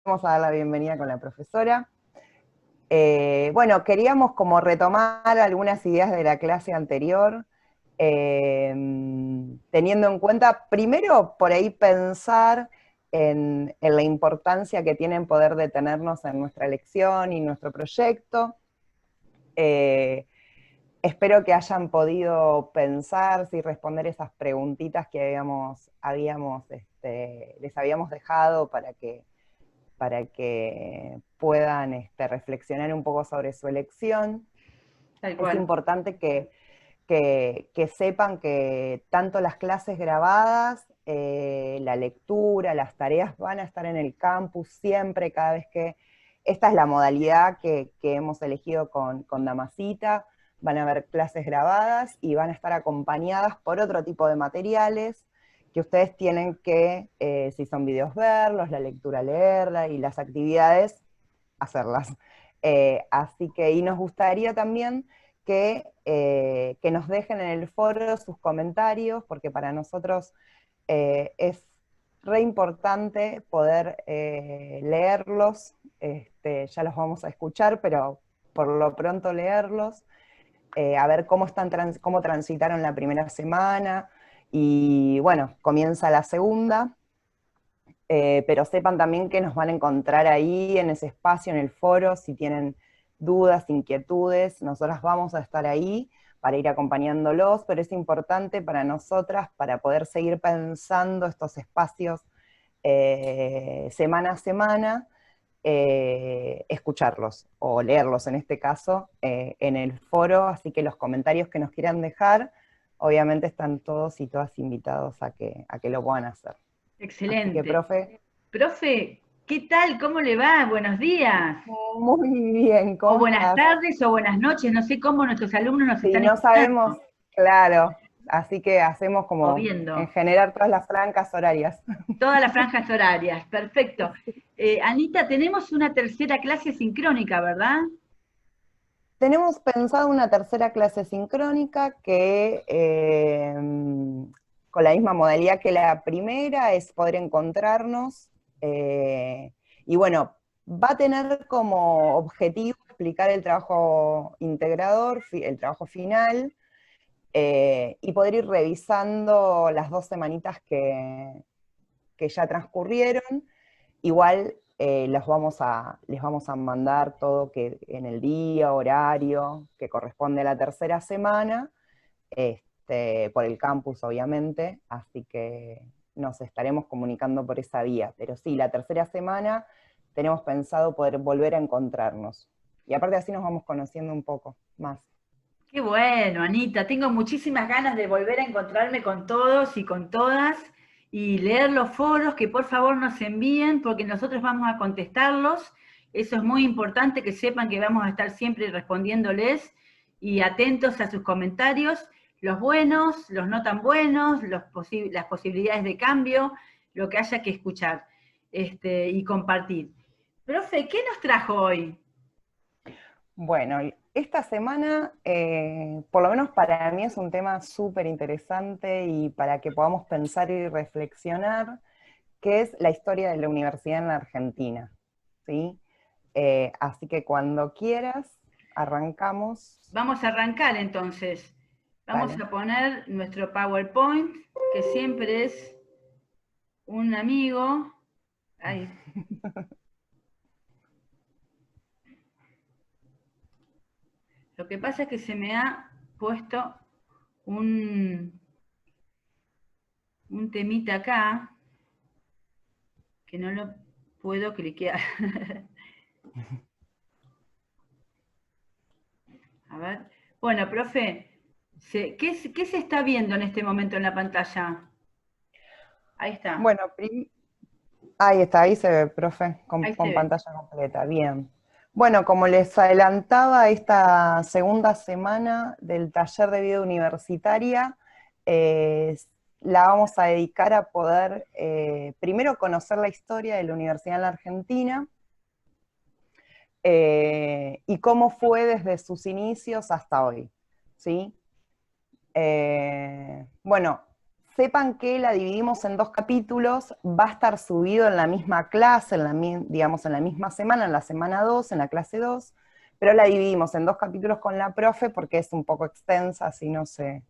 vamos a dar la bienvenida con la profesora. Bueno, queríamos como retomar algunas ideas de la clase anterior, teniendo en cuenta, primero, por ahí pensar en la importancia que tiene poder detenernos en nuestra lección y nuestro proyecto. Espero que hayan podido pensar y responder esas preguntitas que les habíamos dejado para que puedan reflexionar un poco sobre su elección. Tal Es cual. importante que sepan que tanto las clases grabadas, la lectura, las tareas van a estar en el campus siempre, cada vez que... Esta es la modalidad que hemos elegido con Damasita. Van a haber clases grabadas y van a estar acompañadas por otro tipo de materiales que ustedes tienen que, si son videos, verlos, la lectura leerla y las actividades hacerlas. Así que, y nos gustaría también que nos dejen en el foro sus comentarios, porque para nosotros es re importante poder leerlos. Ya los vamos a escuchar, pero por lo pronto leerlos, a ver cómo transitaron la primera semana, y bueno, comienza la segunda. Pero sepan también que nos van a encontrar ahí en ese espacio, en el foro, si tienen dudas, inquietudes, nosotras vamos a estar ahí para ir acompañándolos, pero es importante para nosotras, para poder seguir pensando estos espacios semana a semana, escucharlos, o leerlos en este caso, en el foro, así que los comentarios que nos quieran dejar, obviamente están todos y todas invitados a que lo puedan hacer. Así que, Excelente. profe, Profe, ¿qué tal? ¿Cómo le va? Buenos días. muy bien, O ¿cómo buenas estás? tardes o buenas noches. No sé cómo nuestros alumnos nos Si están no sabemos, escuchando claro, así que hacemos o como en viendo. generar todas las francas horarias. Todas las franjas horarias. Perfecto. Anita, tenemos una tercera clase sincrónica, ¿verdad? Tenemos pensado una tercera clase sincrónica que, con la misma modalidad que la primera, es poder encontrarnos, y bueno, va a tener como objetivo explicar el trabajo integrador, el trabajo final, y poder ir revisando las 2 semanitas que ya transcurrieron. Igual les vamos a mandar todo que en el día, horario, que corresponde a la tercera semana, por el campus obviamente, así que nos estaremos comunicando por esa vía. Pero sí, la tercera semana tenemos pensado poder volver a encontrarnos. Y aparte así nos vamos conociendo un poco más. Qué bueno, Anita. Tengo muchísimas ganas de volver a encontrarme con todos y con todas y leer los foros que por favor nos envíen porque nosotros vamos a contestarlos. Eso es muy importante que sepan que vamos a estar siempre respondiéndoles y atentos a sus comentarios, los buenos, los no tan buenos, las posibilidades de cambio, lo que haya que escuchar y compartir. Profe, ¿qué nos trajo hoy? Bueno, esta semana, por lo menos para mí, es un tema súper interesante y para que podamos pensar y reflexionar, que es la historia de la universidad en la Argentina, ¿sí? Así que cuando quieras, arrancamos. Vamos a arrancar entonces. Vamos Dale. a poner nuestro PowerPoint, que siempre es un amigo. Ay, lo que pasa es que se me ha puesto un, un temita acá que no lo puedo cliquear. A ver. Bueno, profe, ¿qué se está viendo en este momento en la pantalla? Ahí está. Bueno, ahí está, ahí se ve, profe, Ahí se con ve. pantalla completa, bien. Bueno, como les adelantaba, esta segunda semana del taller de vida universitaria, eh, la vamos a dedicar a poder, primero, conocer la historia de la universidad en la Argentina, y cómo fue desde sus inicios hasta hoy, ¿sí? Bueno, sepan que la dividimos en 2 capítulos, va a estar subido en la misma clase, digamos en la misma semana, en la semana 2, en la clase 2, pero la dividimos en 2 capítulos con la profe porque es un poco extensa, así no se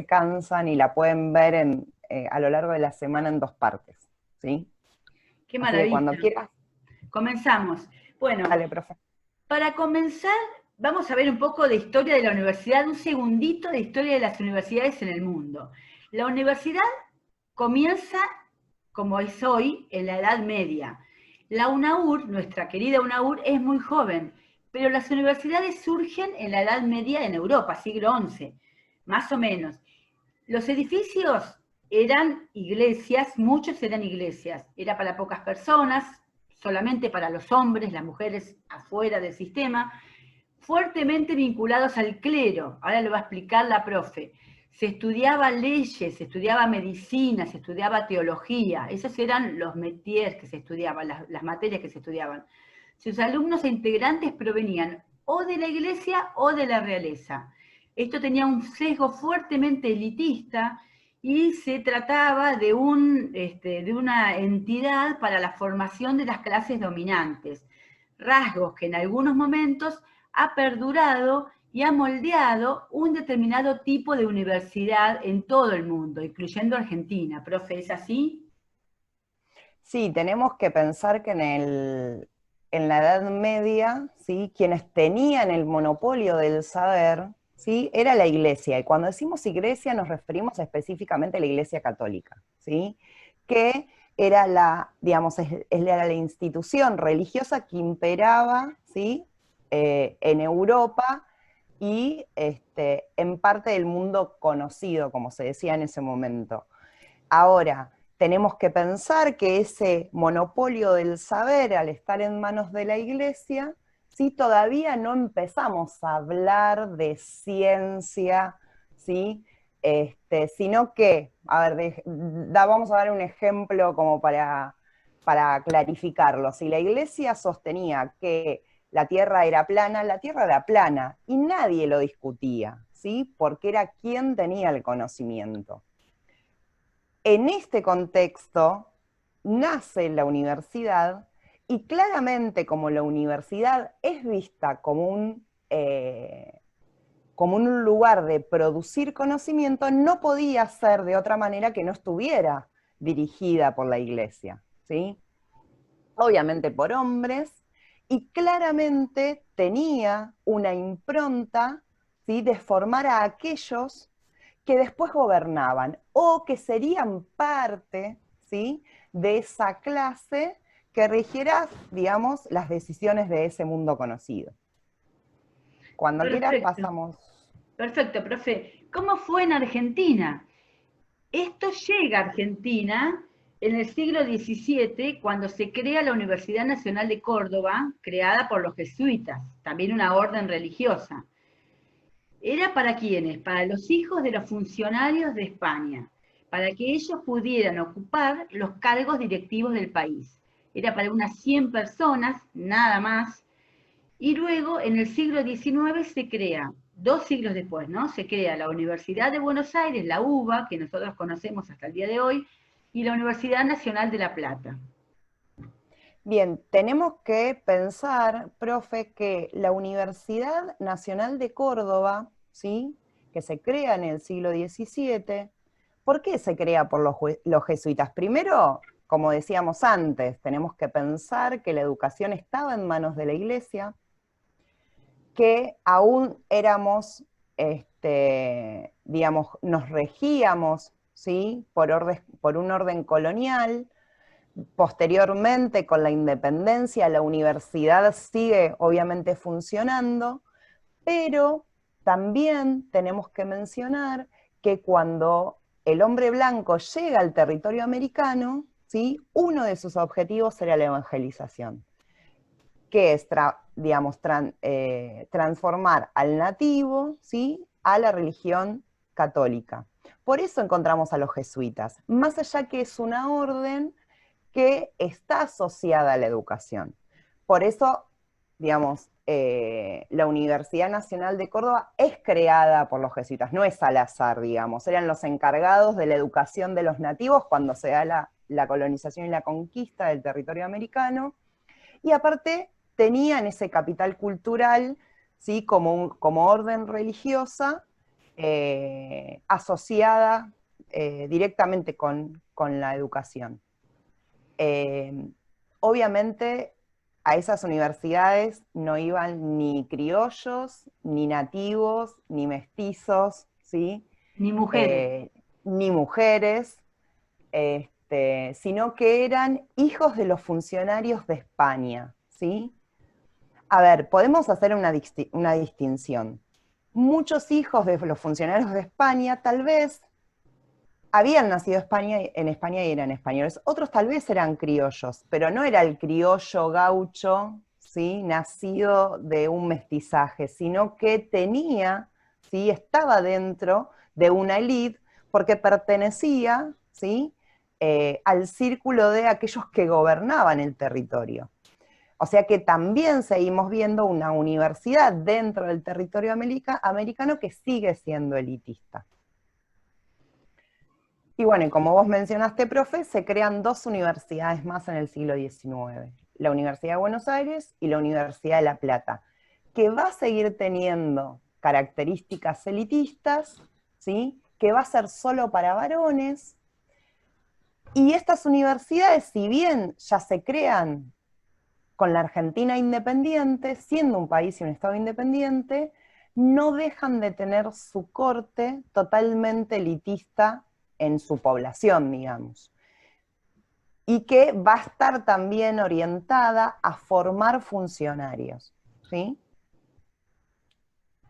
cansan y la pueden ver a lo largo de la semana en 2 partes, ¿sí? Qué Así que maravilla. cuando quieras, Comenzamos. Bueno, dale, profe. para comenzar, vamos a ver un poco de historia de la universidad, un segundito de historia de las universidades en el mundo. La universidad comienza, como es hoy, en la Edad Media. La UNAUR, nuestra querida UNAUR, es muy joven, pero las universidades surgen en la Edad Media en Europa, siglo XI, más o menos. Los edificios eran iglesias, muchos eran iglesias, era para pocas personas, solamente para los hombres, las mujeres afuera del sistema, fuertemente vinculados al clero, ahora lo va a explicar la profe. Se estudiaba leyes, se estudiaba medicina, se estudiaba teología, esos eran los métiers que se estudiaban, las materias que se estudiaban. Sus alumnos e integrantes provenían o de la iglesia o de la realeza. Esto tenía un sesgo fuertemente elitista y se trataba de una entidad para la formación de las clases dominantes, rasgos que en algunos momentos ha perdurado y ha moldeado un determinado tipo de universidad en todo el mundo, incluyendo Argentina. Profe, ¿es así? Sí, tenemos que pensar que en la Edad Media, ¿sí? Quienes tenían el monopolio del saber, ¿sí? Era la iglesia. Y cuando decimos iglesia nos referimos específicamente a la iglesia católica, ¿sí? Que era digamos, era la institución religiosa que imperaba, ¿sí? En Europa y en parte del mundo conocido, como se decía en ese momento. Ahora, tenemos que pensar que ese monopolio del saber, al estar en manos de la iglesia, ¿sí? Todavía no empezamos a hablar de ciencia, ¿sí? Sino que, a ver, vamos a dar un ejemplo como para clarificarlo. Si la iglesia sostenía que la Tierra era plana, la Tierra era plana, y nadie lo discutía, ¿sí? Porque era quien tenía el conocimiento. En este contexto nace la universidad y claramente como la universidad es vista como un lugar de producir conocimiento, no podía ser de otra manera que no estuviera dirigida por la iglesia, ¿sí? Obviamente por hombres, y claramente tenía una impronta, ¿sí? De formar a aquellos que después gobernaban o que serían parte, ¿sí? De esa clase que rigiera, digamos, las decisiones de ese mundo conocido. Cuando quieras Perfecto, pasamos. perfecto, profe. ¿Cómo fue en Argentina? Esto llega a Argentina en el siglo XVII, cuando se crea la Universidad Nacional de Córdoba, creada por los jesuitas, también una orden religiosa. ¿Era para quiénes? Para los hijos de los funcionarios de España, para que ellos pudieran ocupar los cargos directivos del país. Era para unas 100 personas, nada más. Y luego, en el siglo XIX, se crea, 2 siglos después, ¿no? Se crea la Universidad de Buenos Aires, la UBA, que nosotros conocemos hasta el día de hoy, y la Universidad Nacional de La Plata. Bien, tenemos que pensar, profe, que la Universidad Nacional de Córdoba, ¿sí? Que se crea en el siglo XVII, ¿por qué se crea por los jesuitas? Primero, como decíamos antes, tenemos que pensar que la educación estaba en manos de la iglesia, que aún éramos, digamos, nos regíamos, ¿sí? Por un orden colonial. Posteriormente, con la independencia, la universidad sigue obviamente funcionando, pero también tenemos que mencionar que cuando el hombre blanco llega al territorio americano, ¿sí? Uno de sus objetivos era la evangelización, que es, digamos, transformar al nativo, ¿sí? A la religión católica. Por eso encontramos a los jesuitas, más allá que es una orden que está asociada a la educación. Por eso, digamos, la Universidad Nacional de Córdoba es creada por los jesuitas, no es al azar, digamos, eran los encargados de la educación de los nativos cuando se da la colonización y la conquista del territorio americano, y aparte tenían ese capital cultural, ¿sí? como orden religiosa, asociada directamente con la educación. Obviamente a esas universidades no iban ni criollos, ni nativos, ni mestizos, ¿sí? Ni mujeres. Ni mujeres, sino que eran hijos de los funcionarios de España, ¿sí? A ver, podemos hacer una distinción. Muchos hijos de los funcionarios de España tal vez habían nacido en España y eran españoles. Otros tal vez eran criollos, pero no era el criollo gaucho, ¿sí? Nacido de un mestizaje, sino que tenía, ¿sí? Estaba dentro de una élite porque pertenecía, ¿sí? Al círculo de aquellos que gobernaban el territorio. O sea que también seguimos viendo una universidad dentro del territorio americano que sigue siendo elitista. Y bueno, y como vos mencionaste, profe, se crean dos universidades más en el siglo XIX, la Universidad de Buenos Aires y la Universidad de La Plata, que va a seguir teniendo características elitistas, ¿sí? Que va a ser solo para varones, y estas universidades, si bien ya se crean con la Argentina independiente, siendo un país y un Estado independiente, no dejan de tener su corte totalmente elitista en su población, digamos. Y que va a estar también orientada a formar funcionarios, ¿sí?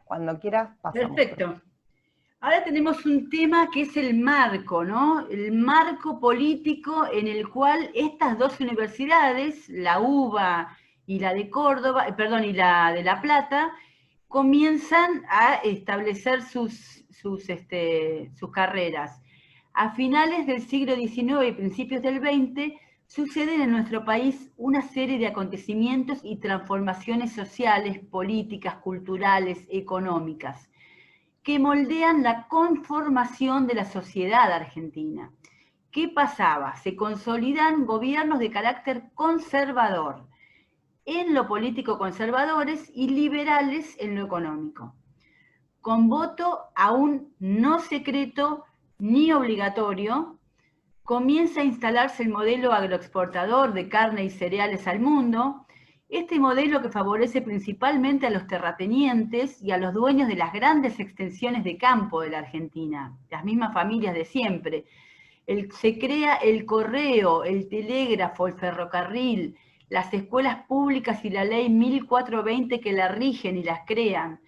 Cuando quieras, pasamos. Perfecto. Ahora tenemos un tema que es el marco, ¿no? El marco político en el cual estas dos universidades, la UBA y la de Córdoba, perdón, y la de La Plata, comienzan a establecer sus carreras. A finales del siglo XIX y principios del XX, suceden en nuestro país una serie de acontecimientos y transformaciones sociales, políticas, culturales, económicas que moldean la conformación de la sociedad argentina. ¿Qué pasaba? Se consolidan gobiernos de carácter conservador, en lo político conservadores y liberales en lo económico, con voto aún no secreto ni obligatorio. Comienza a instalarse el modelo agroexportador de carne y cereales al mundo, este modelo que favorece principalmente a los terratenientes y a los dueños de las grandes extensiones de campo de la Argentina, las mismas familias de siempre. Se crea el correo, el telégrafo, el ferrocarril, las escuelas públicas y la ley 1420 que la rigen y las crean.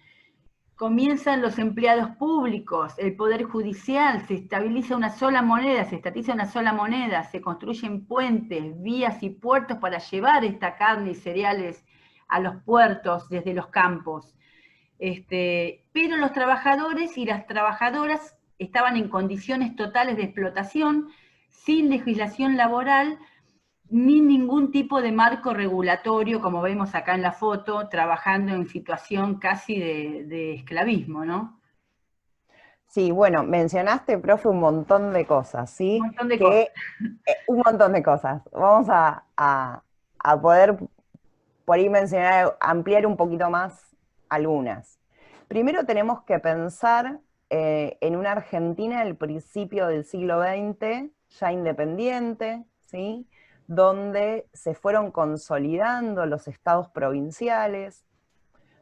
Comienzan los empleados públicos, el poder judicial, se estabiliza una sola moneda, se estatiza una sola moneda, se construyen puentes, vías y puertos para llevar esta carne y cereales a los puertos desde los campos. Pero los trabajadores y las trabajadoras estaban en condiciones totales de explotación, sin legislación laboral, ni ningún tipo de marco regulatorio, como vemos acá en la foto, trabajando en situación casi de esclavismo, ¿no? Sí, bueno, mencionaste, profe, un montón de cosas, Un ¿sí? montón de cosas. Un montón de cosas. Vamos a poder por ahí mencionar, ampliar un poquito más algunas. Primero tenemos que pensar en una Argentina del principio del siglo XX, ya independiente, ¿sí? Donde se fueron consolidando los estados provinciales,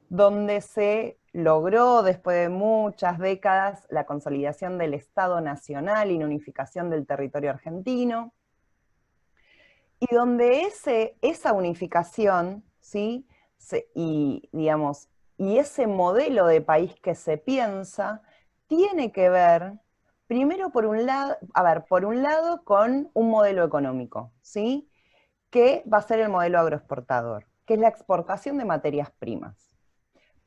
donde se logró, después de muchas décadas, la consolidación del Estado Nacional y la unificación del territorio argentino, y donde esa unificación, ¿sí? Digamos, y ese modelo de país que se piensa, tiene que ver, primero por un lado, por un lado con un modelo económico, ¿sí? Que va a ser el modelo agroexportador, que es la exportación de materias primas.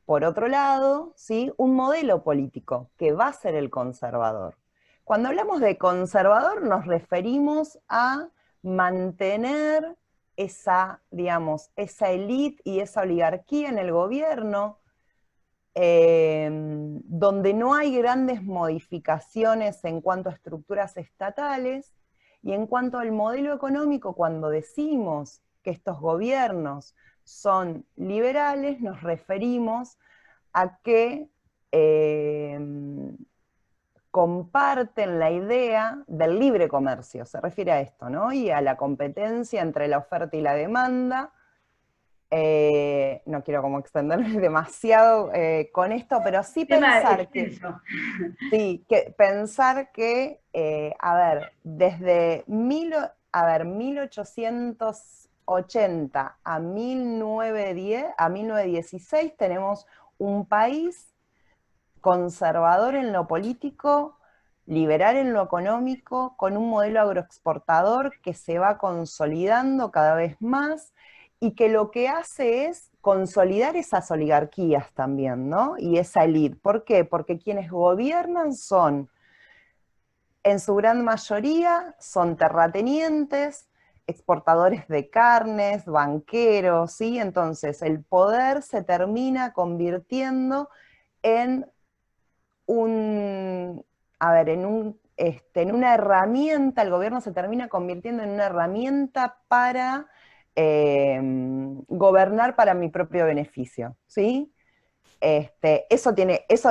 Por otro lado, ¿sí? Un modelo político, que va a ser el conservador. Cuando hablamos de conservador nos referimos a mantener esa, digamos, esa élite y esa oligarquía en el gobierno, donde no hay grandes modificaciones en cuanto a estructuras estatales, y en cuanto al modelo económico, cuando decimos que estos gobiernos son liberales, nos referimos a que comparten la idea del libre comercio, se refiere a esto, ¿no? Y a la competencia entre la oferta y la demanda. No quiero como extenderme demasiado con esto, pero sí Tema pensar que, extenso. sí, que pensar que, a ver, desde 1880 a 1910, a 1916 tenemos un país conservador en lo político, liberal en lo económico, con un modelo agroexportador que se va consolidando cada vez más y que lo que hace es consolidar esas oligarquías también, ¿no? Y esa élite. ¿Por qué? Porque quienes gobiernan son, en su gran mayoría, son terratenientes, exportadores de carnes, banqueros, ¿sí? Entonces el poder se termina convirtiendo en un, a ver, en una herramienta, el gobierno se termina convirtiendo en una herramienta para gobernar para mi propio beneficio, ¿sí? Eso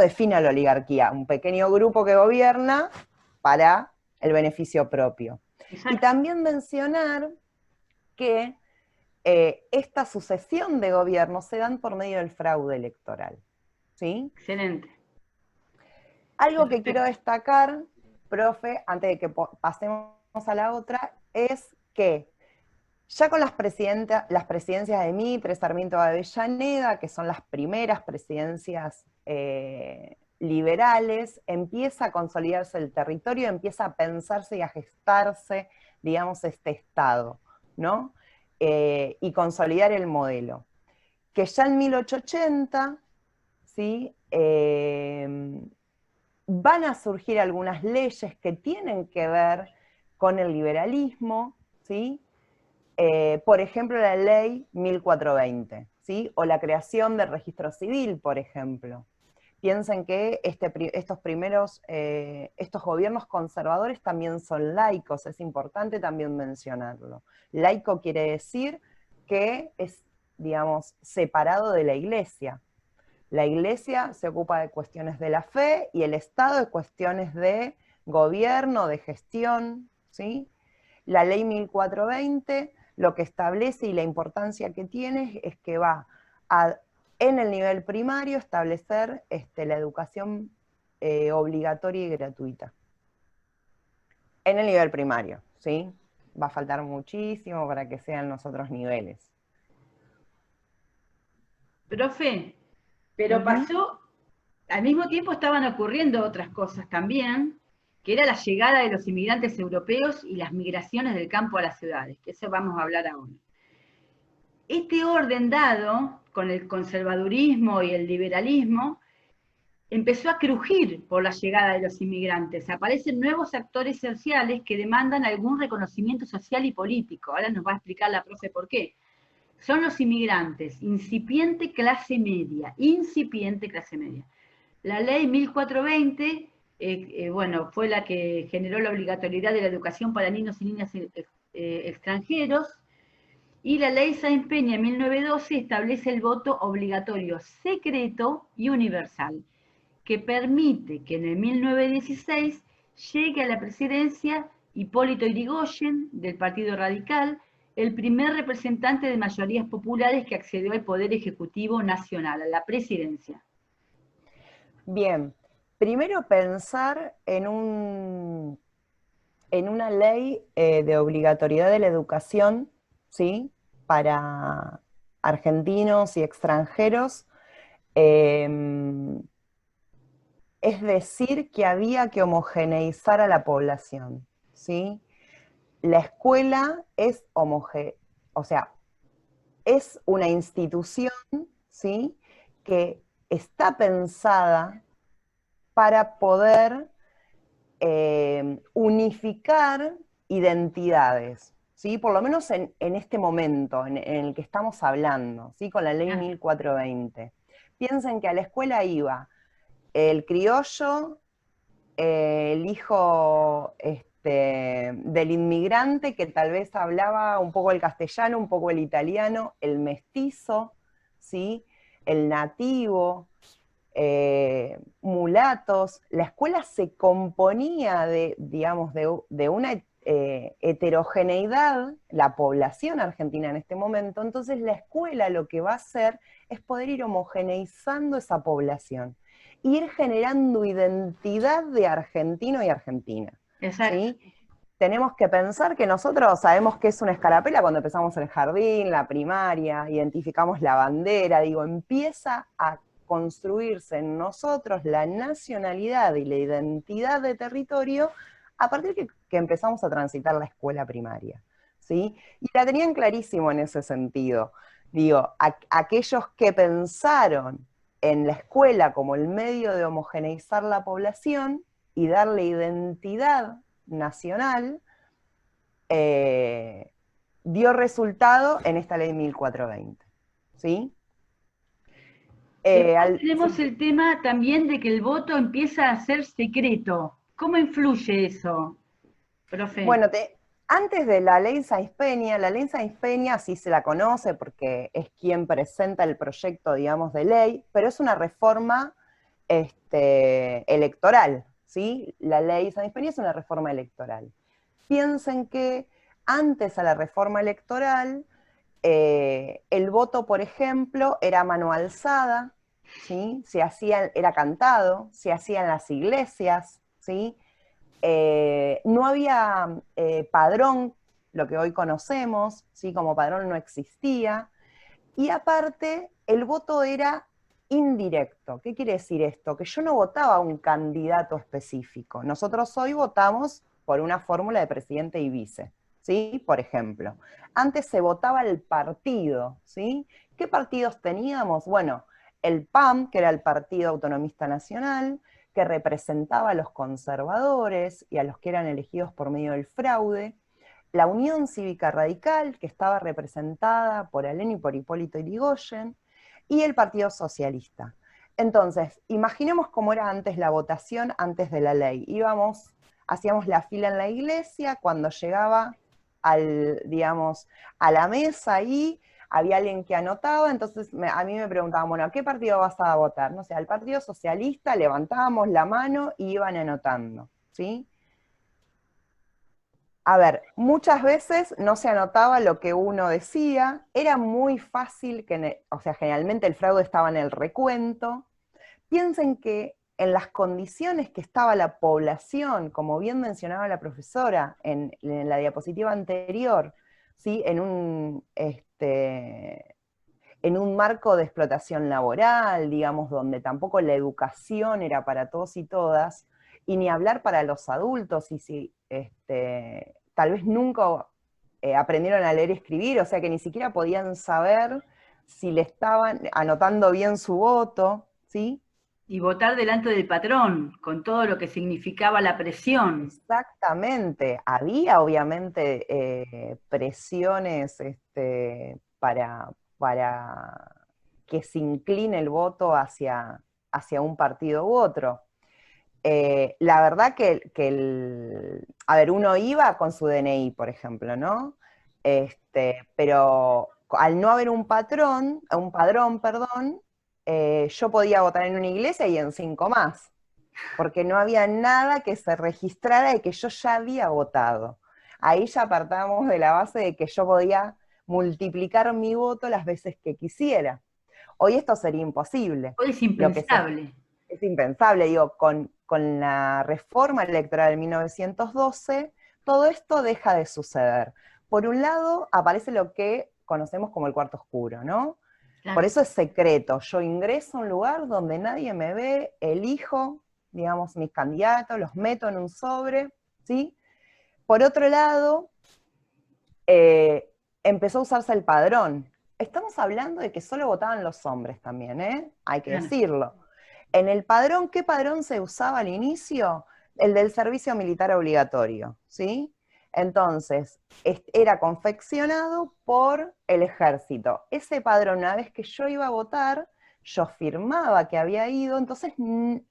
define a la oligarquía, un pequeño grupo que gobierna para el beneficio propio. Y Exacto. también mencionar que esta sucesión de gobiernos se dan por medio del fraude electoral, ¿sí? Excelente. Algo que quiero Perfecto. destacar, profe, antes de que pasemos a la otra, es que ya con las presidencias de Mitre, Sarmiento de Avellaneda, que son las primeras presidencias liberales, empieza a consolidarse el territorio, empieza a pensarse y a gestarse, digamos, este Estado, ¿no? Y consolidar el modelo. Que ya en 1880, ¿sí? Van a surgir algunas leyes que tienen que ver con el liberalismo, ¿sí? Por ejemplo, la ley 1420, ¿sí? O la creación del registro civil, por ejemplo. Piensen que estos gobiernos conservadores también son laicos, es importante también mencionarlo. Laico quiere decir que es, digamos, separado de la iglesia. La iglesia se ocupa de cuestiones de la fe y el Estado de cuestiones de gobierno, de gestión, ¿sí? La ley 1420 lo que establece y la importancia que tiene es que va a, en el nivel primario, establecer la educación obligatoria y gratuita. En el nivel primario, ¿sí? Va a faltar muchísimo para que sean los otros niveles. Profe, pero Ujú. pasó, al mismo tiempo estaban ocurriendo otras cosas también, que era la llegada de los inmigrantes europeos y las migraciones del campo a las ciudades, que eso vamos a hablar ahora. Este orden dado con el conservadurismo y el liberalismo empezó a crujir por la llegada de los inmigrantes. Aparecen nuevos actores sociales que demandan algún reconocimiento social y político. Ahora nos va a explicar la profe por qué. Son los inmigrantes, incipiente clase media. La ley 1420, bueno, fue la que generó la obligatoriedad de la educación para niños y niñas extranjeros, y la ley Sáenz Peña 1912 establece el voto obligatorio, secreto y universal, que permite que en el 1916 llegue a la presidencia Hipólito Yrigoyen, del Partido Radical, el primer representante de mayorías populares que accedió al Poder Ejecutivo Nacional, a la presidencia. Bien, primero pensar en una ley de obligatoriedad de la educación, ¿sí? Para argentinos y extranjeros, eh, es decir, que había que homogeneizar a la población, ¿sí? La escuela es o sea, es una institución, ¿sí? Que está pensada para poder unificar identidades, ¿sí? Por lo menos en este momento en el que estamos hablando, ¿sí? Con la ley Ah, 1420. Piensen que a la escuela iba el criollo, el hijo del inmigrante que tal vez hablaba un poco el castellano, un poco el italiano, el mestizo, ¿sí? El nativo, mulatos. La escuela se componía digamos, de una heterogeneidad, la población argentina en este momento, entonces la escuela lo que va a hacer es poder ir homogeneizando esa población, ir generando identidad de argentino y argentina, exacto. ¿sí? Tenemos que pensar que nosotros sabemos que es una escarapela cuando empezamos el jardín, la primaria, identificamos la bandera, digo, empieza a construirse en nosotros la nacionalidad y la identidad de territorio a partir que empezamos a transitar la escuela primaria, ¿sí? Y la tenían clarísimo en ese sentido. Digo, aquellos que pensaron en la escuela como el medio de homogeneizar la población y darle identidad nacional, eh, dio resultado en esta ley 1420. ¿Sí? Después tenemos Sí. el tema también de que el voto empieza a ser secreto. ¿Cómo influye eso, profe? Bueno, antes de la ley Sáenz Peña así se la conoce porque es quien presenta el proyecto, digamos, de ley, pero es una reforma electoral, ¿sí? La ley Sáenz Peña es una reforma electoral. Piensen que antes a la reforma electoral, el voto, por ejemplo, era a mano alzada, ¿sí? Era cantado, se hacía en las iglesias, ¿sí? No había padrón, lo que hoy conocemos, ¿sí? Como padrón no existía, y aparte el voto era indirecto. ¿Qué quiere decir esto? Que yo no votaba a un candidato específico. Nosotros hoy votamos por una fórmula de presidente y vice, ¿sí? Por ejemplo. Antes se votaba el partido, ¿sí? ¿Qué partidos teníamos? Bueno, el PAM, que era el Partido Autonomista Nacional, que representaba a los conservadores y a los que eran elegidos por medio del fraude, la Unión Cívica Radical, que estaba representada por Alén y por Hipólito Yrigoyen, y el Partido Socialista. Entonces, imaginemos cómo era antes la votación, antes de la ley. Hacíamos la fila en la iglesia, cuando llegaba digamos, a la mesa ahí, había alguien que anotaba, entonces a mí me preguntaban, bueno, ¿a qué partido vas a votar? No sé, al Partido Socialista, levantábamos la mano y iban anotando, ¿sí? A ver, muchas veces no se anotaba lo que uno decía, era muy fácil o sea, generalmente el fraude estaba en el recuento. Piensen que en las condiciones que estaba la población, como bien mencionaba la profesora en la diapositiva anterior, ¿sí? En un marco de explotación laboral, digamos, donde tampoco la educación era para todos y todas, y ni hablar para los adultos, y si tal vez nunca aprendieron a leer y escribir, o sea que ni siquiera podían saber si le estaban anotando bien su voto, ¿sí? Y votar delante del patrón, con todo lo que significaba la presión. Exactamente. Había obviamente presiones para que se incline el voto hacia un partido u otro. La verdad a ver, uno iba con su DNI, por ejemplo, ¿no? Pero al no haber un padrón, perdón, yo podía votar en una iglesia y en 5 más, porque no había nada que se registrara de que yo ya había votado. Ahí ya apartábamos de la base de que yo podía multiplicar mi voto las veces que quisiera. Hoy esto sería imposible. Hoy es Lo que se impensable. es impensable, digo, con la reforma electoral de 1912, todo esto deja de suceder. Por un lado, aparece lo que conocemos como el cuarto oscuro, ¿no? Por Claro. eso es secreto. Yo ingreso a un lugar donde nadie me ve, elijo, digamos, mis candidatos, los meto en un sobre, ¿sí? Por otro lado, empezó a usarse el padrón. Estamos hablando de que solo votaban los hombres también, ¿eh? Hay que Claro. decirlo. En el padrón, ¿qué padrón se usaba al inicio? El del servicio militar obligatorio, ¿sí? Entonces, era confeccionado por el ejército. Ese padrón, una vez que yo iba a votar, yo firmaba que había ido, entonces,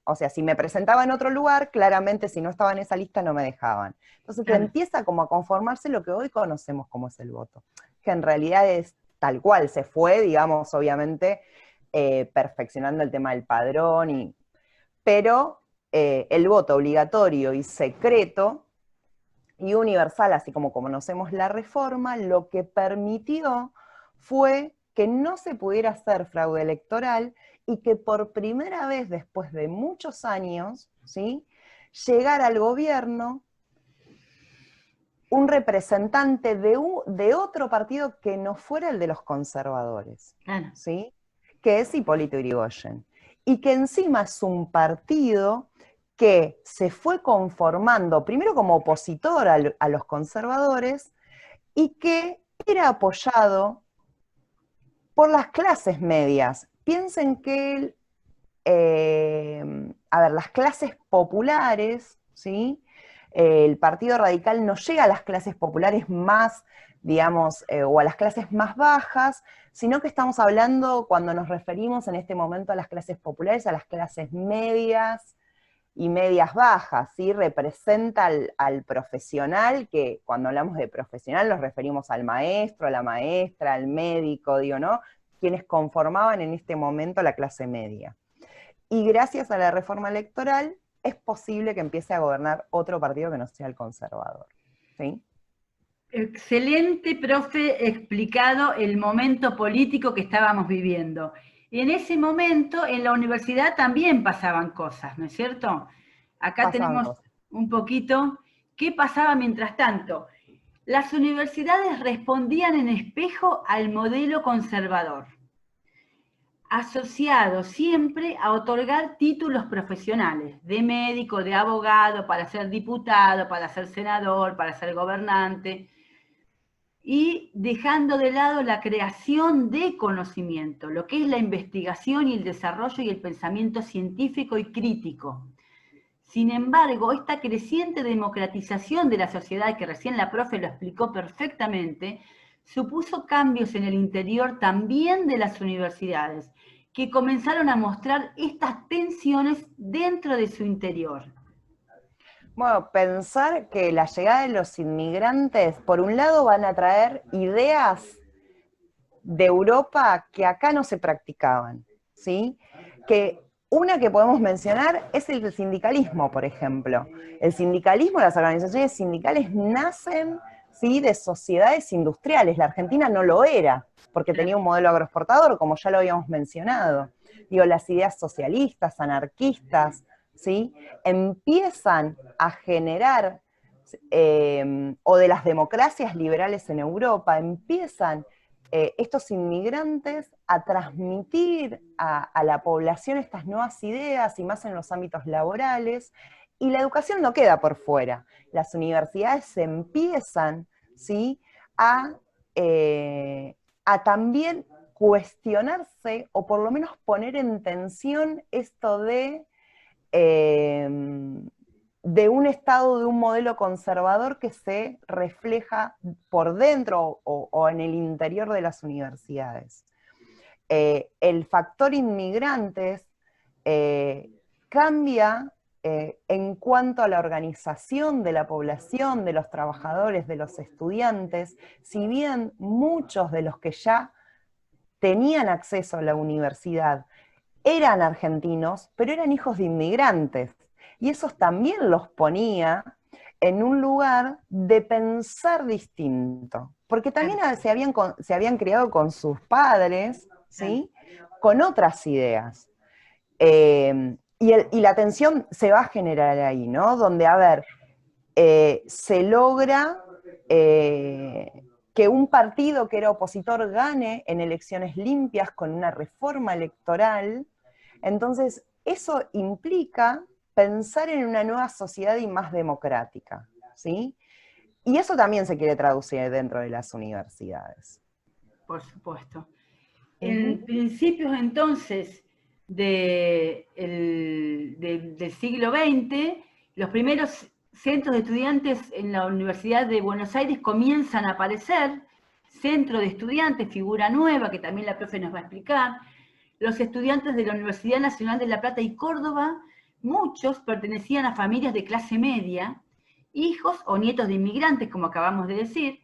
o sea, si me presentaba en otro lugar, claramente si no estaba en esa lista no me dejaban. Entonces Claro. empieza como a conformarse lo que hoy conocemos como es el voto, que en realidad es tal cual, se fue, digamos, obviamente, perfeccionando el tema del padrón, pero el voto obligatorio y secreto y universal, así como conocemos la reforma, lo que permitió fue que no se pudiera hacer fraude electoral y que por primera vez después de muchos años, ¿sí?, llegara al gobierno un representante de otro partido que no fuera el de los conservadores, Claro. ¿sí?, que es Hipólito Yrigoyen, y que encima es un partido que se fue conformando primero como opositor a los conservadores y que era apoyado por las clases medias. Piensen que, las clases populares, ¿sí? El Partido Radical no llega a las clases populares más, digamos, o a las clases más bajas, sino que estamos hablando, cuando nos referimos en este momento a las clases populares, a las clases medias y medias bajas, ¿sí? Representa al profesional, que cuando hablamos de profesional nos referimos al maestro, a la maestra, al médico, digo, ¿no? Quienes conformaban en este momento la clase media. Y gracias a la reforma electoral es posible que empiece a gobernar otro partido que no sea el conservador, ¿sí? Excelente, profe, explicado el momento político que estábamos viviendo. Y en ese momento, en la universidad también pasaban cosas, ¿no es cierto? Acá Pasaban tenemos cosas. un poquito qué pasaba mientras tanto. Las universidades respondían en espejo al modelo conservador, asociado siempre a otorgar títulos profesionales, de médico, de abogado, para ser diputado, para ser senador, para ser gobernante, y dejando de lado la creación de conocimiento, lo que es la investigación y el desarrollo y el pensamiento científico y crítico. Sin embargo, esta creciente democratización de la sociedad, que recién la profe lo explicó perfectamente, supuso cambios en el interior también de las universidades, que comenzaron a mostrar estas tensiones dentro de su interior. Bueno, pensar que la llegada de los inmigrantes, por un lado, van a traer ideas de Europa que acá no se practicaban, ¿sí? Que una que podemos mencionar es el sindicalismo, por ejemplo. El sindicalismo, las organizaciones sindicales nacen, ¿sí?, de sociedades industriales. La Argentina no lo era, porque tenía un modelo agroexportador, como ya lo habíamos mencionado. Digo, las ideas socialistas, anarquistas, ¿sí?, empiezan a generar, o de las democracias liberales en Europa, empiezan estos inmigrantes a transmitir a la población estas nuevas ideas, y más en los ámbitos laborales, y la educación no queda por fuera. Las universidades empiezan, ¿sí?, a también cuestionarse, o por lo menos poner en tensión esto de un estado, de un modelo conservador que se refleja por dentro o en el interior de las universidades. El factor inmigrantes cambia en cuanto a la organización de la población, de los trabajadores, de los estudiantes. Si bien muchos de los que ya tenían acceso a la universidad eran argentinos, pero eran hijos de inmigrantes. Y eso también los ponía en un lugar de pensar distinto. Porque también se habían criado con sus padres, ¿sí?, con otras ideas. Y la tensión se va a generar ahí, ¿no? Donde, a ver, se logra que un partido que era opositor gane en elecciones limpias con una reforma electoral. Entonces, eso implica pensar en una nueva sociedad y más democrática, ¿sí? Y eso también se quiere traducir dentro de las universidades. Por supuesto. En principios entonces del siglo XX, los primeros centros de estudiantes en la Universidad de Buenos Aires comienzan a aparecer, centro de estudiantes, figura nueva, que también la profe nos va a explicar. Los estudiantes de la Universidad Nacional de La Plata y Córdoba, muchos pertenecían a familias de clase media, hijos o nietos de inmigrantes, como acabamos de decir,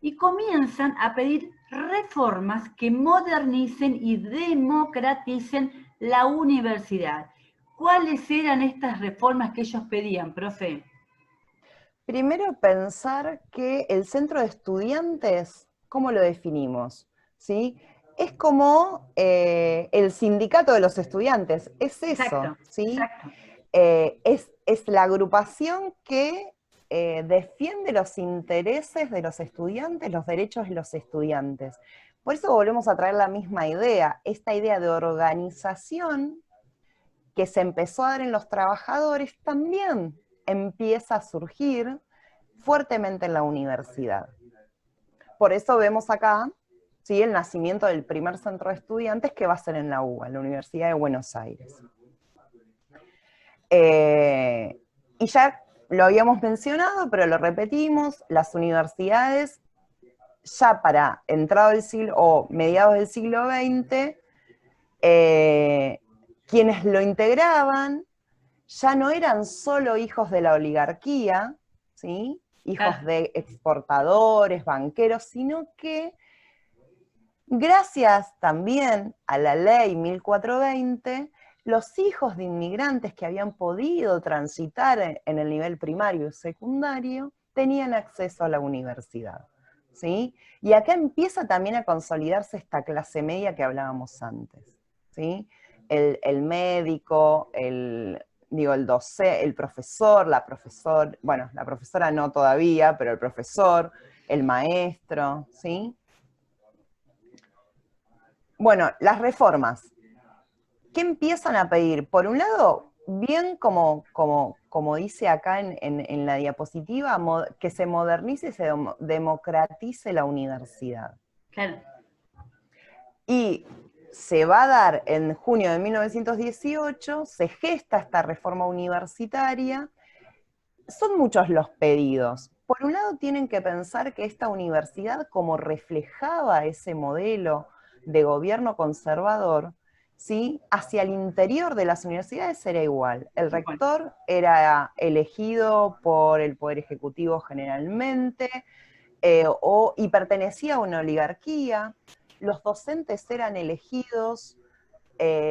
y comienzan a pedir reformas que modernicen y democraticen la universidad. ¿Cuáles eran estas reformas que ellos pedían, profe? Primero pensar que el centro de estudiantes, ¿cómo lo definimos? ¿Sí? Es como el sindicato de los estudiantes, es eso, Exacto, ¿sí? exacto. Es la agrupación que defiende los intereses de los estudiantes, los derechos de los estudiantes. Por eso volvemos a traer la misma idea, esta idea de organización que se empezó a dar en los trabajadores también empieza a surgir fuertemente en la universidad. Por eso vemos acá, ¿sí?, el nacimiento del primer centro de estudiantes, que va a ser en la UBA, en la Universidad de Buenos Aires. Y ya lo habíamos mencionado, pero lo repetimos, las universidades ya para entrado del siglo, o mediados del siglo XX, quienes lo integraban ya no eran solo hijos de la oligarquía, ¿sí?, hijos de exportadores, banqueros, sino que gracias también a la ley 1420, los hijos de inmigrantes que habían podido transitar en el nivel primario y secundario tenían acceso a la universidad, ¿sí? Y acá empieza también a consolidarse esta clase media que hablábamos antes, ¿sí? El médico, el docente, el profesor, bueno, la profesora no todavía, pero el profesor, el maestro, ¿sí? Bueno, las reformas. ¿Qué empiezan a pedir? Por un lado, bien como dice acá en la diapositiva, que se modernice y se democratice la universidad. Claro. Y se va a dar en junio de 1918, se gesta esta reforma universitaria. Son muchos los pedidos. Por un lado, tienen que pensar que esta universidad, como reflejaba ese modelo de gobierno conservador, ¿sí?, hacia el interior de las universidades era igual. El rector era elegido por el Poder Ejecutivo generalmente, y pertenecía a una oligarquía. Los docentes eran elegidos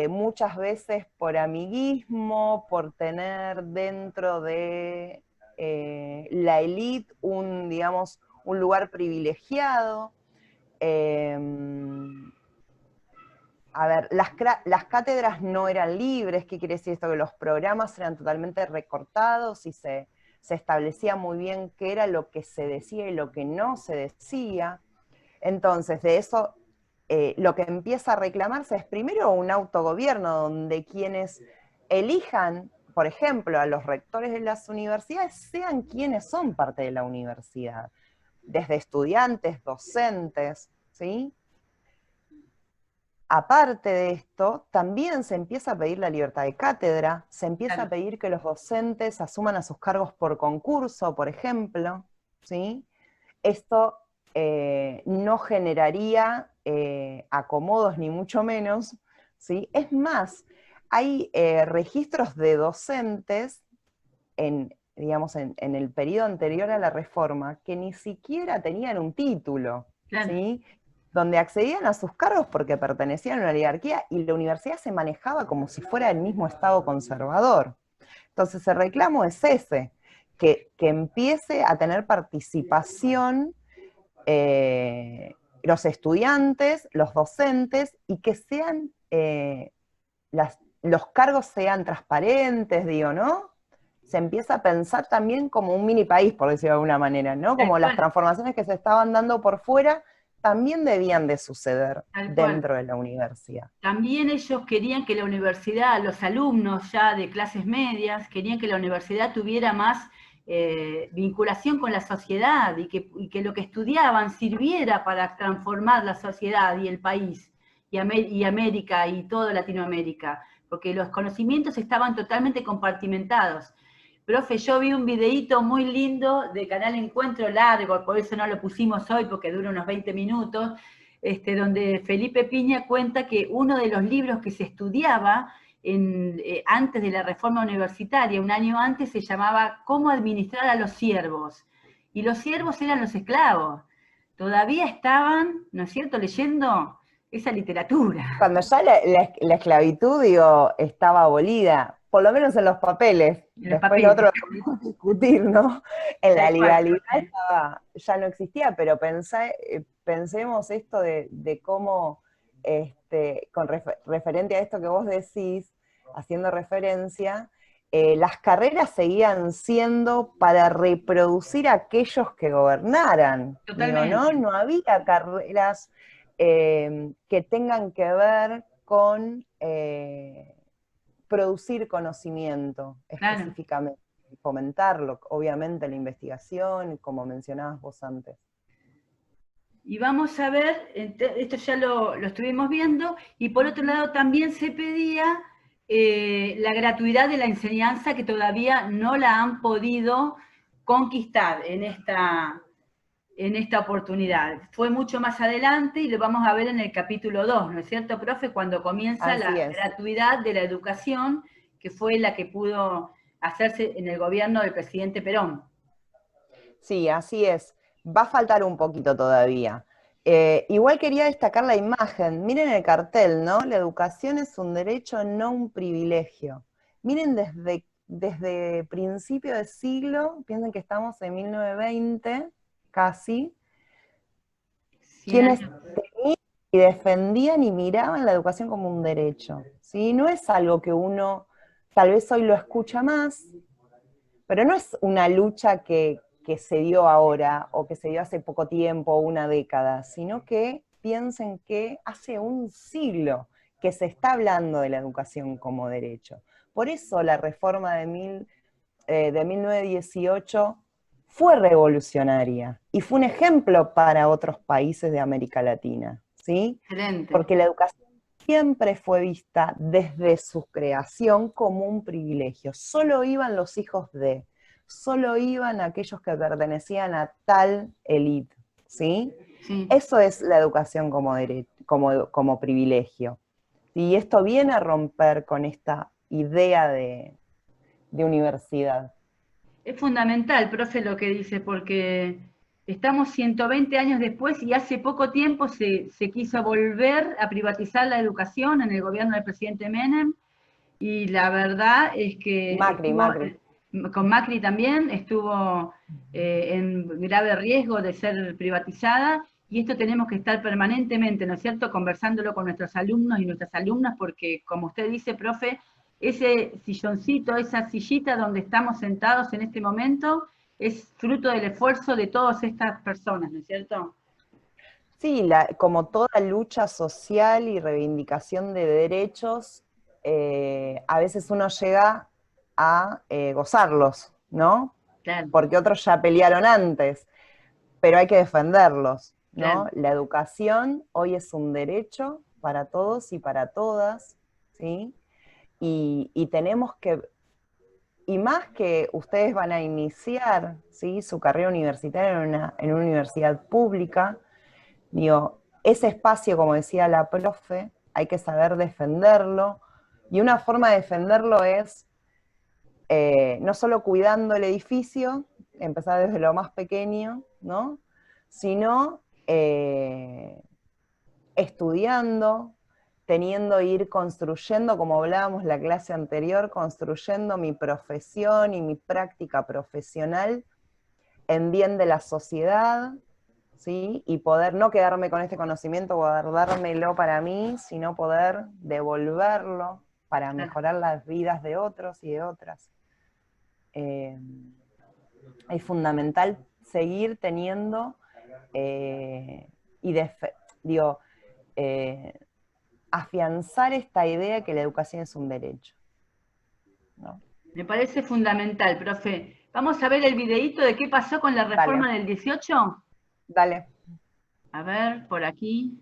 muchas veces por amiguismo, por tener dentro de la élite digamos, un lugar privilegiado. A ver, las cátedras no eran libres. ¿Qué quiere decir esto? Que los programas eran totalmente recortados y se establecía muy bien qué era lo que se decía y lo que no se decía. Entonces, de eso, lo que empieza a reclamarse es primero un autogobierno donde quienes elijan, por ejemplo, a los rectores de las universidades, sean quienes son parte de la universidad, desde estudiantes, docentes, ¿sí? Aparte de esto, también se empieza a pedir la libertad de cátedra, se empieza a pedir que los docentes asuman a sus cargos por concurso, por ejemplo, ¿sí? Esto no generaría acomodos ni mucho menos, ¿sí? Es más, hay registros de docentes digamos, en el periodo anterior a la reforma que ni siquiera tenían un título, ¿sí?, donde accedían a sus cargos porque pertenecían a una oligarquía y la universidad se manejaba como si fuera el mismo Estado conservador. Entonces el reclamo es ese, que empiece a tener participación los estudiantes, los docentes, y que sean, los cargos sean transparentes, digo, ¿no? Se empieza a pensar también como un mini país, por decirlo de alguna manera, ¿no? Como las transformaciones que se estaban dando por fuera también debían de suceder dentro de la universidad. También ellos querían que la universidad, los alumnos ya de clases medias, querían que la universidad tuviera más vinculación con la sociedad y que lo que estudiaban sirviera para transformar la sociedad y el país, y América y toda Latinoamérica, porque los conocimientos estaban totalmente compartimentados. Profe, yo vi un videíto muy lindo de Canal Encuentro Largo, por eso no lo pusimos hoy porque dura unos 20 minutos, donde Felipe Piña cuenta que uno de los libros que se estudiaba antes de la reforma universitaria, un año antes, se llamaba Cómo administrar a los siervos. Y los siervos eran los esclavos. Todavía estaban, ¿no es cierto?, leyendo esa literatura. Cuando ya la esclavitud, digo, estaba abolida, por lo menos en los papeles. En los Después lo papeles. otro lo podemos discutir, ¿no? En la Tal cual. legalidad ya no existía, pero pensemos esto de cómo, referente a esto que vos decís, haciendo referencia, las carreras seguían siendo para reproducir a aquellos que gobernaran. Digo, Totalmente. ¿no? No había carreras que tengan que ver con producir conocimiento Claro. específicamente, fomentarlo, obviamente la investigación, como mencionabas vos antes. Y vamos a ver, esto ya lo estuvimos viendo, y por otro lado también se pedía la gratuidad de la enseñanza que todavía no la han podido conquistar en esta oportunidad. Fue mucho más adelante y lo vamos a ver en el capítulo 2, ¿no es cierto, profe? Cuando comienza Así la es. gratuidad de la educación, que fue la que pudo hacerse en el gobierno del presidente Perón. Sí, así es. Va a faltar un poquito todavía. Igual quería destacar la imagen. Miren el cartel, ¿no? La educación es un derecho, no un privilegio. Miren desde principio de siglo, piensen que estamos en 1920, casi, 100 quienes años. tenían y defendían y miraban la educación como un derecho. ¿Sí? No es algo que uno tal vez hoy lo escucha más, pero no es una lucha que se dio ahora o que se dio hace poco tiempo, una década, sino que piensen que hace un siglo que se está hablando de la educación como derecho. Por eso la reforma de 1918 fue revolucionaria y fue un ejemplo para otros países de América Latina, ¿sí? Excelente. Porque la educación siempre fue vista desde su creación como un privilegio. Solo iban los hijos de, solo iban aquellos que pertenecían a tal élite, ¿sí? Sí. Eso es la educación como privilegio. Y esto viene a romper con esta idea de universidad. Es fundamental, profe, lo que dice, porque estamos 120 años después y hace poco tiempo se quiso volver a privatizar la educación en el gobierno del presidente Menem, y la verdad es que Macri. con Macri también estuvo en grave riesgo de ser privatizada, y esto tenemos que estar permanentemente, ¿no es cierto?, conversándolo con nuestros alumnos y nuestras alumnas, porque como usted dice, profe, ese silloncito, esa sillita donde estamos sentados en este momento, es fruto del esfuerzo de todas estas personas, ¿no es cierto? Sí, como toda lucha social y reivindicación de derechos, a veces uno llega a gozarlos, ¿no? Claro, Porque otros ya pelearon antes, pero hay que defenderlos, ¿no? claro. La educación hoy es un derecho para todos y para todas, ¿sí? Y tenemos que, y más que ustedes van a iniciar, ¿sí?, su carrera universitaria en una universidad pública, digo, ese espacio, como decía la profe, hay que saber defenderlo, y una forma de defenderlo es no solo cuidando el edificio, empezar desde lo más pequeño, ¿no? Sino estudiando, teniendo ir construyendo, como hablábamos la clase anterior, construyendo mi profesión y mi práctica profesional en bien de la sociedad, ¿sí? Y poder no quedarme con este conocimiento, guardármelo para mí, sino poder devolverlo para Claro. mejorar las vidas de otros y de otras. Es fundamental seguir teniendo y digo, eh, afianzar esta idea de que la educación es un derecho, ¿no? Me parece fundamental, profe. Vamos a ver el videíto de qué pasó con la Dale, reforma del 18. dale. A ver, por aquí.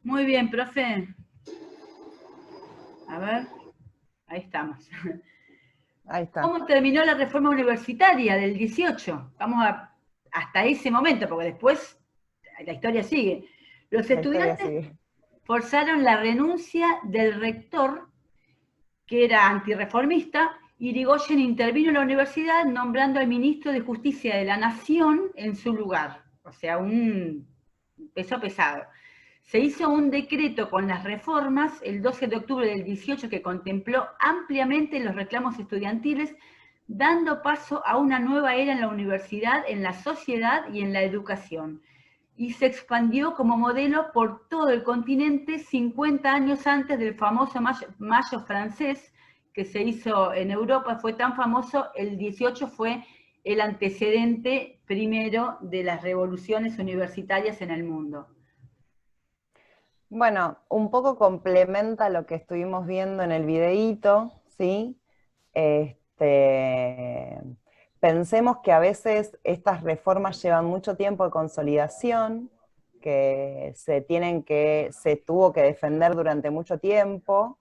Muy bien, profe. A ver, ahí estamos. Ahí está. ¿Cómo terminó la reforma universitaria del 18? Hasta ese momento, porque después la historia sigue. Los La historia estudiantes sigue. forzaron la renuncia del rector, que era antirreformista, y Irigoyen intervino en la universidad nombrando al ministro de Justicia de la Nación en su lugar. O sea, un peso pesado. Se hizo un decreto con las reformas el 12 de octubre del 18 que contempló ampliamente los reclamos estudiantiles, dando paso a una nueva era en la universidad, en la sociedad y en la educación. Y se expandió como modelo por todo el continente 50 años antes del famoso Mayo francés que se hizo en Europa. Fue tan famoso, el 18 fue el antecedente primero de las revoluciones universitarias en el mundo. Bueno, un poco complementa lo que estuvimos viendo en el videíto, ¿sí? Este, pensemos que a veces estas reformas llevan mucho tiempo de consolidación, que se tuvo que defender durante mucho tiempo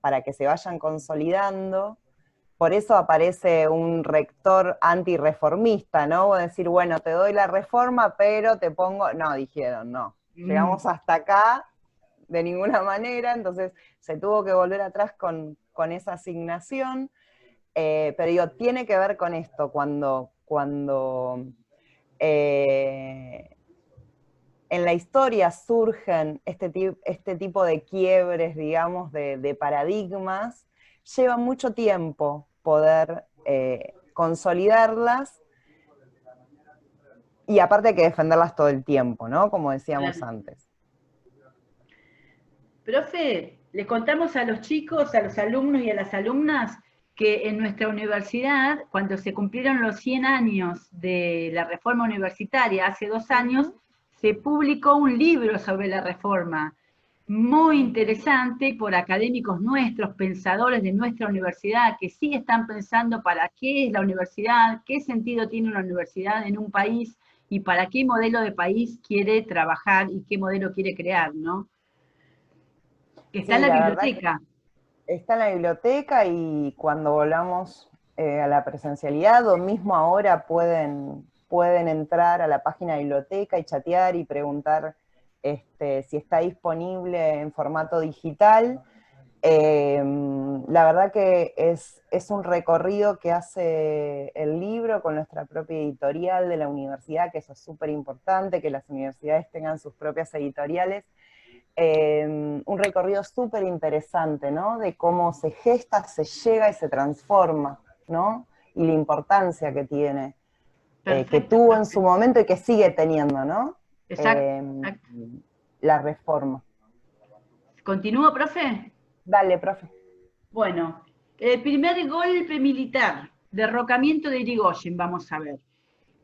para que se vayan consolidando. Por eso aparece un rector antirreformista, ¿no? O decir, bueno, te doy la reforma, pero te pongo. No, dijeron, no. Llegamos hasta acá de ninguna manera, entonces se tuvo que volver atrás con esa asignación. Pero digo, tiene que ver con esto, cuando en la historia surgen este tipo de quiebres, digamos, de paradigmas, lleva mucho tiempo poder consolidarlas, y aparte hay que defenderlas todo el tiempo, ¿no? Como decíamos Claro. antes. Profe, le contamos a los chicos, a los alumnos y a las alumnas que en nuestra universidad, cuando se cumplieron los 100 años de la reforma universitaria, hace 2 años, se publicó un libro sobre la reforma, muy interesante por académicos nuestros, pensadores de nuestra universidad, que sí están pensando para qué es la universidad, qué sentido tiene una universidad en un país y para qué modelo de país quiere trabajar y qué modelo quiere crear, ¿no? Que está en Sí, la la verdad que biblioteca. está en la biblioteca, y cuando volvamos a la presencialidad, o mismo ahora pueden entrar a la página de biblioteca y chatear y preguntar si está disponible en formato digital. La verdad que es un recorrido que hace el libro con nuestra propia editorial de la universidad, que eso es súper importante, que las universidades tengan sus propias editoriales. Un recorrido súper interesante, ¿no? De cómo se gesta, se llega y se transforma, ¿no? Y la importancia que tiene, que Perfecto, tuvo en profe. su momento y que sigue teniendo, ¿no? Exacto, Eh, exacto. la reforma. ¿Continúo, profe? Dale, profe. Bueno, el primer golpe militar, derrocamiento de Irigoyen, vamos a ver.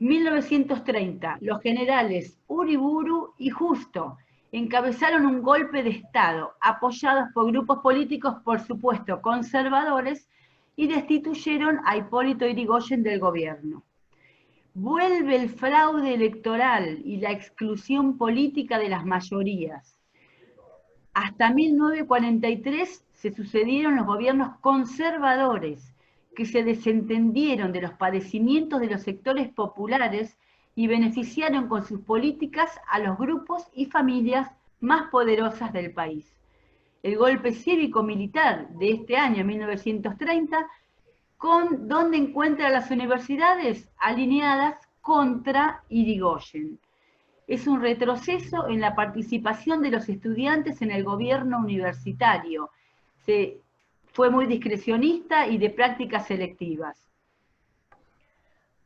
1930, los generales Uriburu y Justo encabezaron un golpe de Estado, apoyados por grupos políticos, por supuesto, conservadores, y destituyeron a Hipólito Yrigoyen del gobierno. Vuelve el fraude electoral y la exclusión política de las mayorías. Hasta 1943 se sucedieron los gobiernos conservadores, que se desentendieron de los padecimientos de los sectores populares y beneficiaron con sus políticas a los grupos y familias más poderosas del país. El golpe cívico-militar de este año, 1930, donde encuentra las universidades alineadas contra Irigoyen. Es un retroceso en la participación de los estudiantes en el gobierno universitario. Fue muy discrecionista y de prácticas selectivas.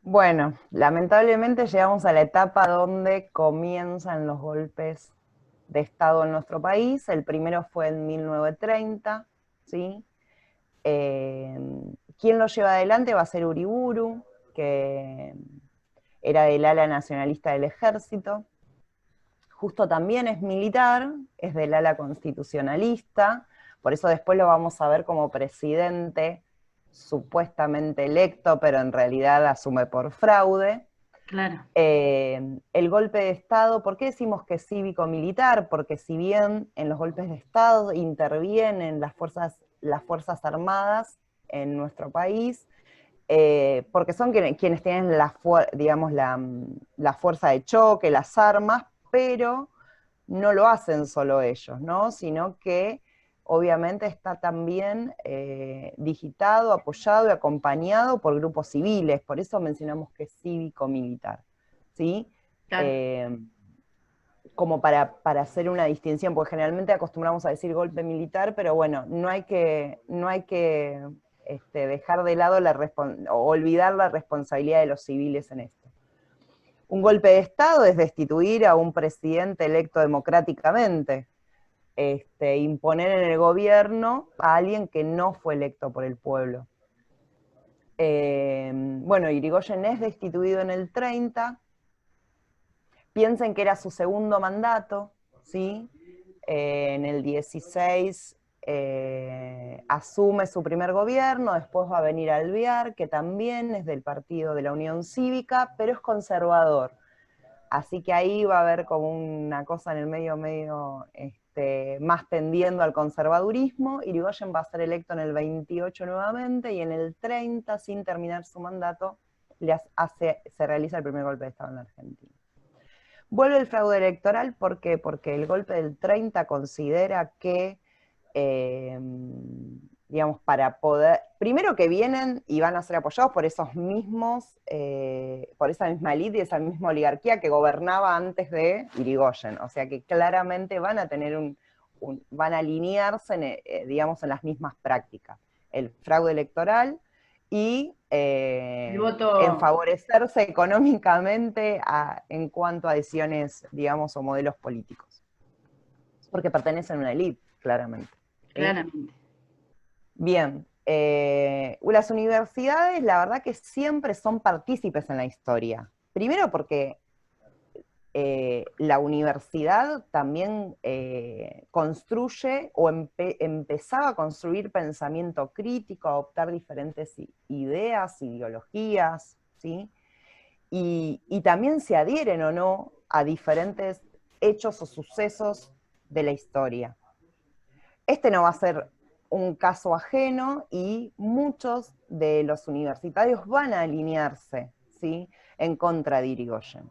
Bueno, lamentablemente llegamos a la etapa donde comienzan los golpes de Estado en nuestro país. El primero fue en 1930, ¿sí? Quien lo lleva adelante va a ser Uriburu, que era del ala nacionalista del ejército. Justo también es militar, es del ala constitucionalista, por eso después lo vamos a ver como presidente supuestamente electo, pero en realidad asume por fraude. Claro, El golpe de Estado, ¿por qué decimos que es cívico-militar? Porque si bien en los golpes de Estado intervienen las fuerzas armadas en nuestro país, porque son quienes tienen digamos, la fuerza de choque, las armas, pero no lo hacen solo ellos, ¿no? Sino que obviamente está también digitado, apoyado y acompañado por grupos civiles, por eso mencionamos que es cívico-militar, ¿sí? claro. Como para hacer una distinción, porque generalmente acostumbramos a decir golpe militar, pero bueno, no hay que dejar de lado o olvidar la responsabilidad de los civiles en esto. Un golpe de Estado es destituir a un presidente electo democráticamente, imponer en el gobierno a alguien que no fue electo por el pueblo. Bueno, Irigoyen es destituido en el 30, piensen que era su segundo mandato, ¿sí? En el 16 asume su primer gobierno, después va a venir Alvear, que también es del partido de la Unión Cívica, pero es conservador. Así que ahí va a haber como una cosa en el medio más tendiendo al conservadurismo. Irigoyen va a ser electo en el 28 nuevamente, y en el 30, sin terminar su mandato, se realiza el primer golpe de Estado en la Argentina. Vuelve el fraude electoral, ¿por qué? Porque el golpe del 30 considera que, digamos, para poder, primero que vienen y van a ser apoyados por esos mismos, por esa misma élite y esa misma oligarquía que gobernaba antes de Irigoyen, o sea que claramente van a tener van a alinearse, digamos, en las mismas prácticas. El fraude electoral y El en voto, favorecerse económicamente en cuanto a decisiones, digamos, o modelos políticos. Porque pertenecen a una élite, claramente. ¿Sí? claramente. Bien, las universidades, la verdad que siempre son partícipes en la historia. Primero porque la universidad también construye o empezaba a construir pensamiento crítico, a adoptar diferentes ideas, ideologías, ¿sí? Y también se adhieren o no a diferentes hechos o sucesos de la historia. Este no va a ser un caso ajeno, y muchos de los universitarios van a alinearse, ¿sí?, en contra de Irigoyen.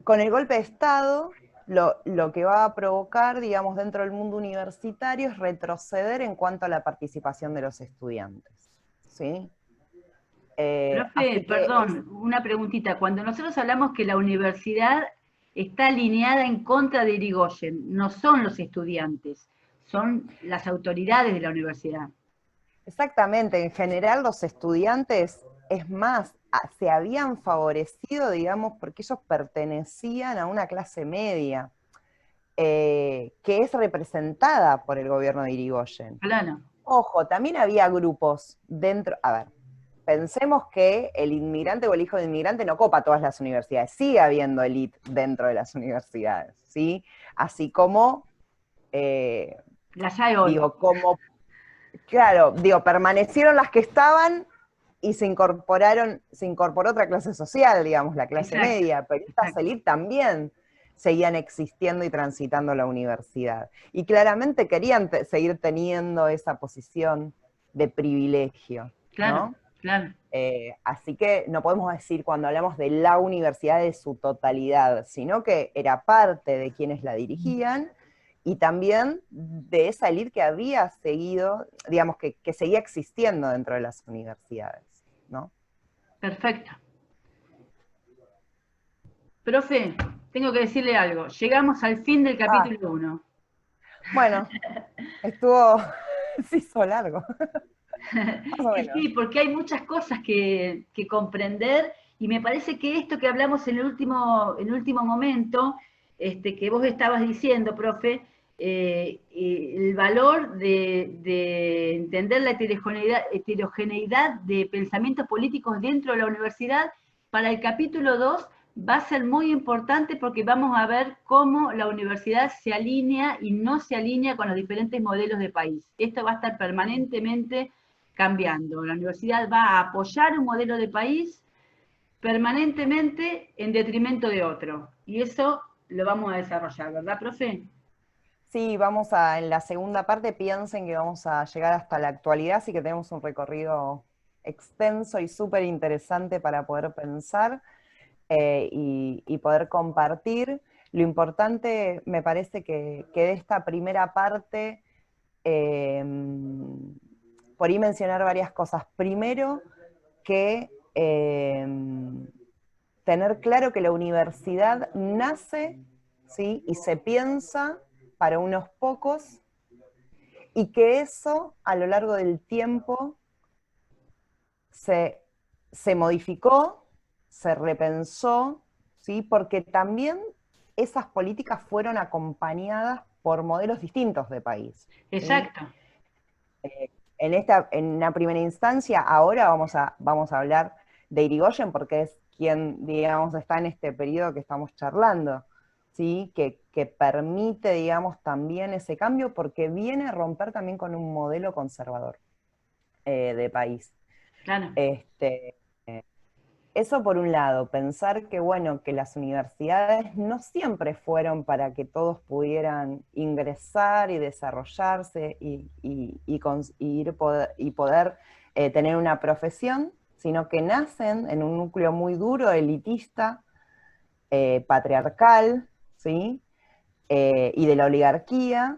Con el golpe de Estado, lo que va a provocar, digamos, dentro del mundo universitario es retroceder en cuanto a la participación de los estudiantes, ¿sí? Profe, Así que perdón, una preguntita. Cuando nosotros hablamos que la universidad está alineada en contra de Irigoyen, no son los estudiantes, son las autoridades de la universidad. exactamente, en general los estudiantes, es más, se habían favorecido, digamos, porque ellos pertenecían a una clase media, que es representada por el gobierno de Irigoyen. Claro, Ojo, también había grupos dentro, a ver, pensemos que el inmigrante o el hijo del inmigrante no copa todas las universidades, sigue habiendo élite dentro de las universidades, ¿sí? Así como, las hay hoy. como, claro, permanecieron las que estaban y se incorporó otra clase social, digamos, la clase Exacto, media, pero estas exacto. élites también seguían existiendo y transitando la universidad. Y claramente querían seguir teniendo esa posición de privilegio, Claro, ¿no? claro. Así que no podemos decir cuando hablamos de la universidad de su totalidad, sino que era parte de quienes la dirigían y también de esa élite que había seguido, digamos, que seguía existiendo dentro de las universidades, ¿no? Perfecto. Profe, tengo que decirle algo. Llegamos al fin del Ah, capítulo 1. bueno, estuvo, se hizo largo, más o Y menos. sí, porque hay muchas cosas que comprender, y me parece que esto que hablamos en el último momento, que vos estabas diciendo, profe, el valor de entender la heterogeneidad de pensamientos políticos dentro de la universidad, para el capítulo 2 va a ser muy importante, porque vamos a ver cómo la universidad se alinea y no se alinea con los diferentes modelos de país. Esto va a estar permanentemente cambiando. La universidad va a apoyar un modelo de país, permanentemente en detrimento de otro. Y eso lo vamos a desarrollar, ¿verdad, profe? Sí, en la segunda parte piensen que vamos a llegar hasta la actualidad, así que tenemos un recorrido extenso y súper interesante para poder pensar y poder compartir. Lo importante, me parece que de esta primera parte, eh, por ahí mencionar varias cosas. Primero, que tener claro que la universidad nace, ¿sí? Y se piensa para unos pocos, y que eso a lo largo del tiempo se, se modificó, se repensó, ¿sí? Porque también esas políticas fueron acompañadas por modelos distintos de país, ¿sí? Exacto. En una primera instancia, ahora vamos a hablar de Irigoyen porque es quien, digamos, está en este periodo que estamos charlando, ¿sí? Que permite, digamos, también ese cambio porque viene a romper también con un modelo conservador de país. Claro. Este, Eso por un lado, pensar que, bueno, que las universidades no siempre fueron para que todos pudieran ingresar y desarrollarse y poder tener una profesión, sino que nacen en un núcleo muy duro, elitista, patriarcal, ¿sí? Y de la oligarquía,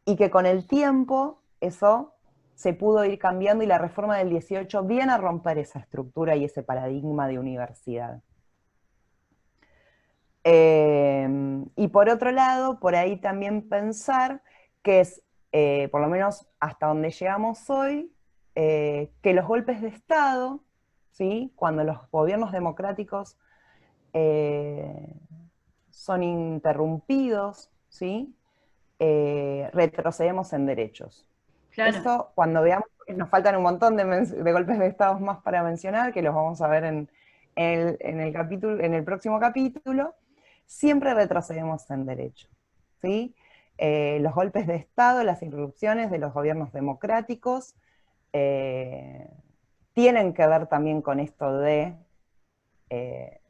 y que con el tiempo eso se pudo ir cambiando y la reforma del 18 viene a romper esa estructura y ese paradigma de universidad. Y por otro lado, por ahí también pensar que es, por lo menos hasta donde llegamos hoy, que los golpes de Estado, ¿sí? Cuando los gobiernos democráticos eh, son interrumpidos, ¿sí? Retrocedemos en derechos. Claro. Eso, cuando veamos, nos faltan un montón de golpes de Estado más para mencionar, que los vamos a ver en el próximo capítulo, siempre retrocedemos en derecho, ¿sí? Los golpes de Estado, las irrupciones de los gobiernos democráticos, eh, tienen que ver también con esto de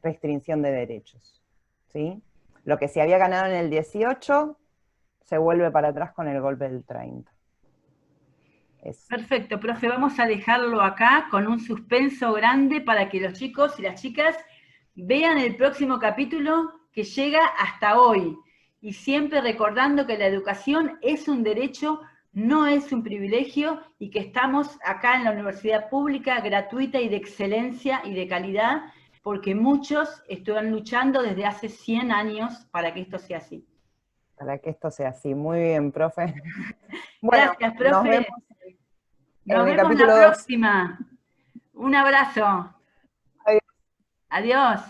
restricción de derechos, ¿sí? Lo que se había ganado en el 18 se vuelve para atrás con el golpe del 30. Es, Perfecto, profe, vamos a dejarlo acá con un suspenso grande para que los chicos y las chicas vean el próximo capítulo que llega hasta hoy. Y siempre recordando que la educación es un derecho, no es un privilegio, y que estamos acá en la universidad pública, gratuita y de excelencia y de calidad, porque muchos estuvieron luchando desde hace 100 años para que esto sea así. para que esto sea así. Muy bien, profe. Bueno, Gracias, nos vemos profe. Nos en el vemos la capítulo 2. próxima. Un abrazo. Adiós.